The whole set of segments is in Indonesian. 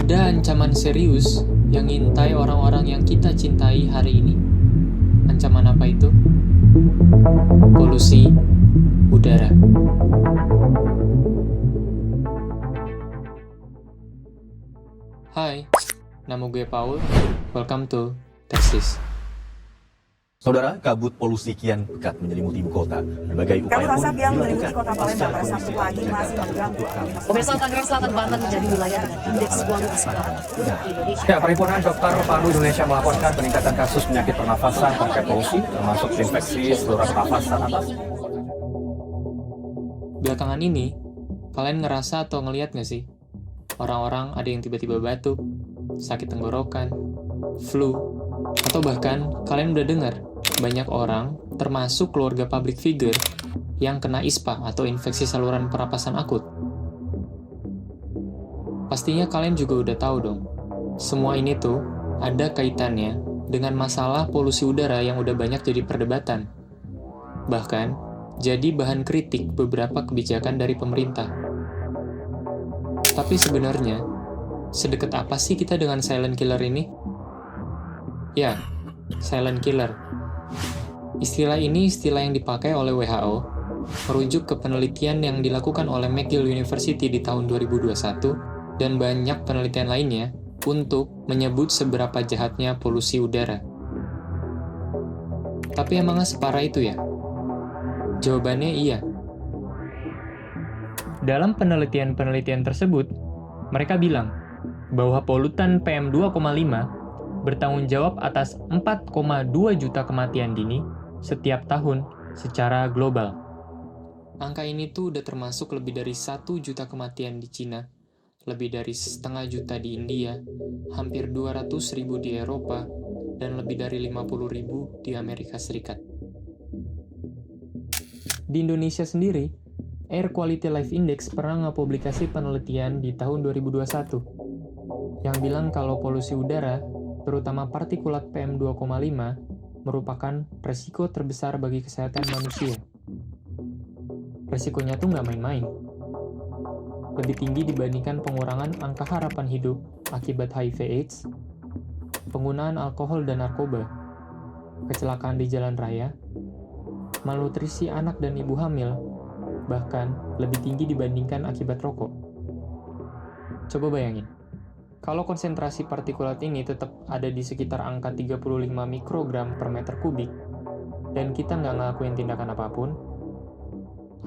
Ada ancaman serius yang ngintai orang-orang yang kita cintai hari ini. Ancaman apa itu? Polusi udara. Hai, nama gue Paul. Welcome to Texas. Saudara, kabut polusi kian pekat menyelimuti ibu kota. Berbagai upaya Kabut asap yang dilakukan menyelimuti kota Palembang pada Sabtu pagi masih mengganggu. Pemirsa, Tangerang Selatan, Banten menjadi wilayah dengan indeks kualitas udara terburuk di Indonesia. Ya, Perhimpunan Dokter Paru Indonesia melaporkan peningkatan kasus penyakit pernafasan terkait polusi, termasuk infeksi saluran pernafasan atas. Belakangan ini, kalian ngerasa atau ngeliat gak sih? Orang-orang ada yang tiba-tiba batuk, sakit tenggorokan, flu, atau bahkan kalian udah dengar banyak orang, termasuk keluarga public figure, yang kena ISPA atau infeksi saluran pernapasan akut. Pastinya kalian juga udah tahu dong, semua ini tuh ada kaitannya dengan masalah polusi udara yang udah banyak jadi perdebatan. Bahkan, jadi bahan kritik beberapa kebijakan dari pemerintah. Tapi sebenarnya, sedekat apa sih kita dengan silent killer ini? Ya, silent killer. Istilah ini istilah yang dipakai oleh WHO, merujuk ke penelitian yang dilakukan oleh McGill University di tahun 2021 dan banyak penelitian lainnya untuk menyebut seberapa jahatnya polusi udara. Tapi emangnya separah itu ya? Jawabannya iya. Dalam penelitian-penelitian tersebut, mereka bilang bahwa polutan PM2,5 bertanggung jawab atas 4,2 juta kematian dini setiap tahun secara global. Angka ini tuh udah termasuk lebih dari 1 juta kematian di Cina, lebih dari 1,5 juta di India, hampir 200.000 di Eropa, dan lebih dari 50.000 di Amerika Serikat. Di Indonesia sendiri, Air Quality Life Index pernah ngepublikasi penelitian di tahun 2021 yang bilang kalau polusi udara, terutama partikulat PM2,5, merupakan resiko terbesar bagi kesehatan manusia. Resikonya tuh nggak main-main. Lebih tinggi dibandingkan pengurangan angka harapan hidup akibat HIV/AIDS, penggunaan alkohol dan narkoba, kecelakaan di jalan raya, malnutrisi anak dan ibu hamil, bahkan lebih tinggi dibandingkan akibat rokok. Coba bayangin, kalau konsentrasi partikulat ini tetap ada di sekitar angka 35 mikrogram per meter kubik, dan kita nggak ngelakuin tindakan apapun,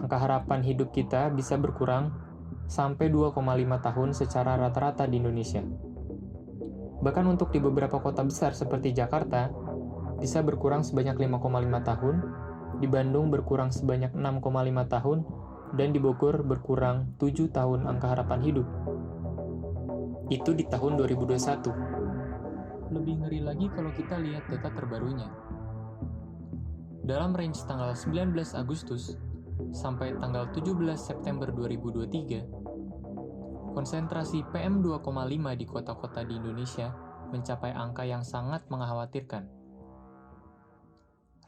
angka harapan hidup kita bisa berkurang sampai 2,5 tahun secara rata-rata di Indonesia. Bahkan untuk di beberapa kota besar seperti Jakarta, bisa berkurang sebanyak 5,5 tahun, di Bandung berkurang sebanyak 6,5 tahun, dan di Bogor berkurang 7 tahun angka harapan hidup. Itu di tahun 2021. Lebih ngeri lagi kalau kita lihat data terbarunya. Dalam range tanggal 19 Agustus sampai tanggal 17 September 2023, konsentrasi PM2,5 di kota-kota di Indonesia mencapai angka yang sangat mengkhawatirkan.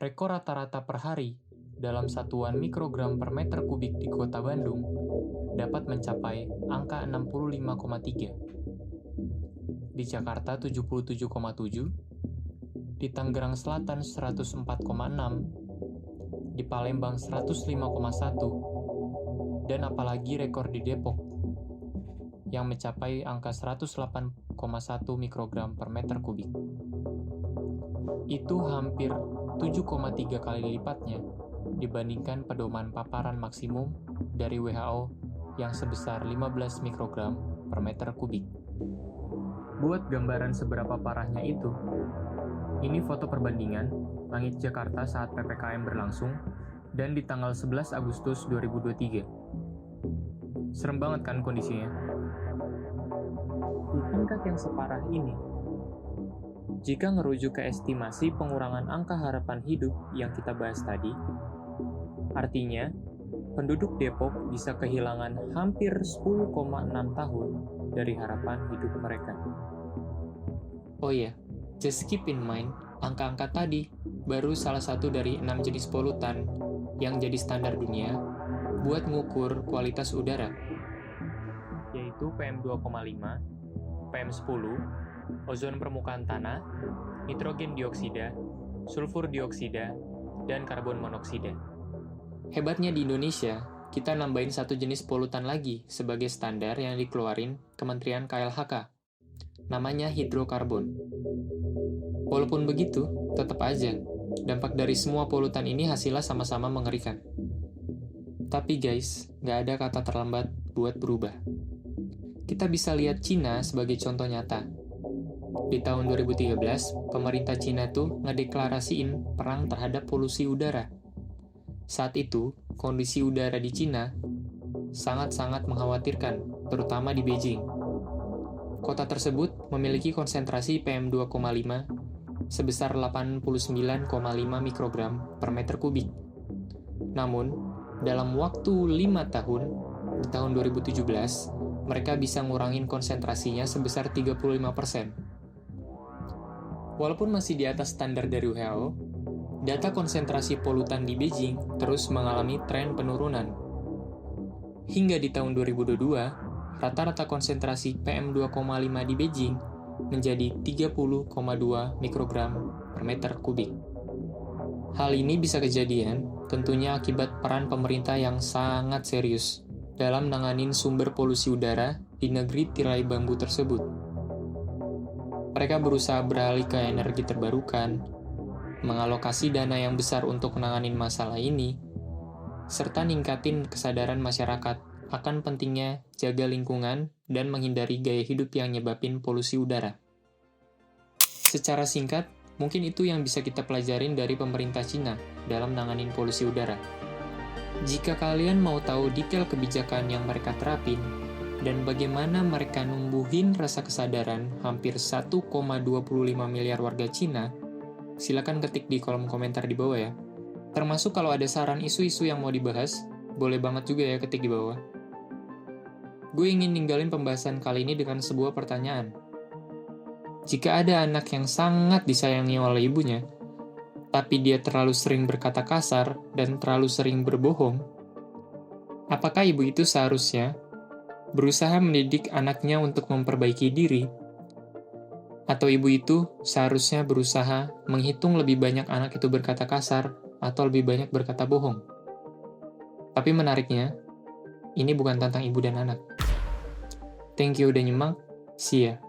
Rekor rata-rata per hari dalam satuan mikrogram per meter kubik di kota Bandung dapat mencapai angka 65,3. Di Jakarta 77,7, di Tangerang Selatan 104,6, di Palembang 105,1, dan apalagi rekor di Depok yang mencapai angka 108,1 mikrogram per meter kubik. Itu hampir 7,3 kali lipatnya dibandingkan pedoman paparan maksimum dari WHO yang sebesar 15 mikrogram per meter kubik. Buat gambaran seberapa parahnya itu, ini foto perbandingan langit Jakarta saat PPKM berlangsung dan di tanggal 11 Agustus 2023. Serem banget kan kondisinya? Di tingkat yang separah ini, jika ngerujuk ke estimasi pengurangan angka harapan hidup yang kita bahas tadi, artinya penduduk Depok bisa kehilangan hampir 10,6 tahun dari harapan hidup mereka. Oh iya, just keep in mind, angka-angka tadi baru salah satu dari 6 jenis polutan yang jadi standar dunia buat ngukur kualitas udara, yaitu PM2,5, PM10, ozon permukaan tanah, nitrogen dioksida, sulfur dioksida, dan karbon monoksida. Hebatnya di Indonesia, kita nambahin satu jenis polutan lagi sebagai standar yang dikeluarin Kementerian KLHK. Namanya hidrokarbon. Walaupun begitu, tetap aja, dampak dari semua polutan ini hasilnya sama-sama mengerikan. Tapi guys, nggak ada kata terlambat buat berubah. Kita bisa lihat Cina sebagai contoh nyata. Di tahun 2013, pemerintah Cina tuh ngedeklarasiin perang terhadap polusi udara. Saat itu, kondisi udara di Cina sangat-sangat mengkhawatirkan, terutama di Beijing. Kota tersebut memiliki konsentrasi PM2,5 sebesar 89,5 mikrogram per meter kubik. Namun, dalam waktu 5 tahun, di tahun 2017, mereka bisa ngurangin konsentrasinya sebesar 35%. Walaupun masih di atas standar dari WHO, data konsentrasi polutan di Beijing terus mengalami tren penurunan. Hingga di tahun 2022, rata-rata konsentrasi PM2,5 di Beijing menjadi 30,2 mikrogram per meter kubik. Hal ini bisa kejadian tentunya akibat peran pemerintah yang sangat serius dalam nanganin sumber polusi udara di negeri tirai bambu tersebut. Mereka berusaha beralih ke energi terbarukan, mengalokasi dana yang besar untuk menanganin masalah ini, serta ningkatin kesadaran masyarakat akan pentingnya jaga lingkungan dan menghindari gaya hidup yang nyebabin polusi udara. Secara singkat, mungkin itu yang bisa kita pelajarin dari pemerintah Cina dalam nanganin polusi udara. Jika kalian mau tahu detail kebijakan yang mereka terapin, dan bagaimana mereka numbuhin rasa kesadaran hampir 1,25 miliar warga Cina, silakan ketik di kolom komentar di bawah ya. Termasuk kalau ada saran isu-isu yang mau dibahas, boleh banget juga ya ketik di bawah. Gue ingin ninggalin pembahasan kali ini dengan sebuah pertanyaan. Jika ada anak yang sangat disayangi oleh ibunya, tapi dia terlalu sering berkata kasar dan terlalu sering berbohong, apakah ibu itu seharusnya berusaha mendidik anaknya untuk memperbaiki diri? Atau ibu itu seharusnya berusaha menghitung lebih banyak anak itu berkata kasar atau lebih banyak berkata bohong? Tapi menariknya, ini bukan tentang ibu dan anak. Thank you udah nyimak, see ya.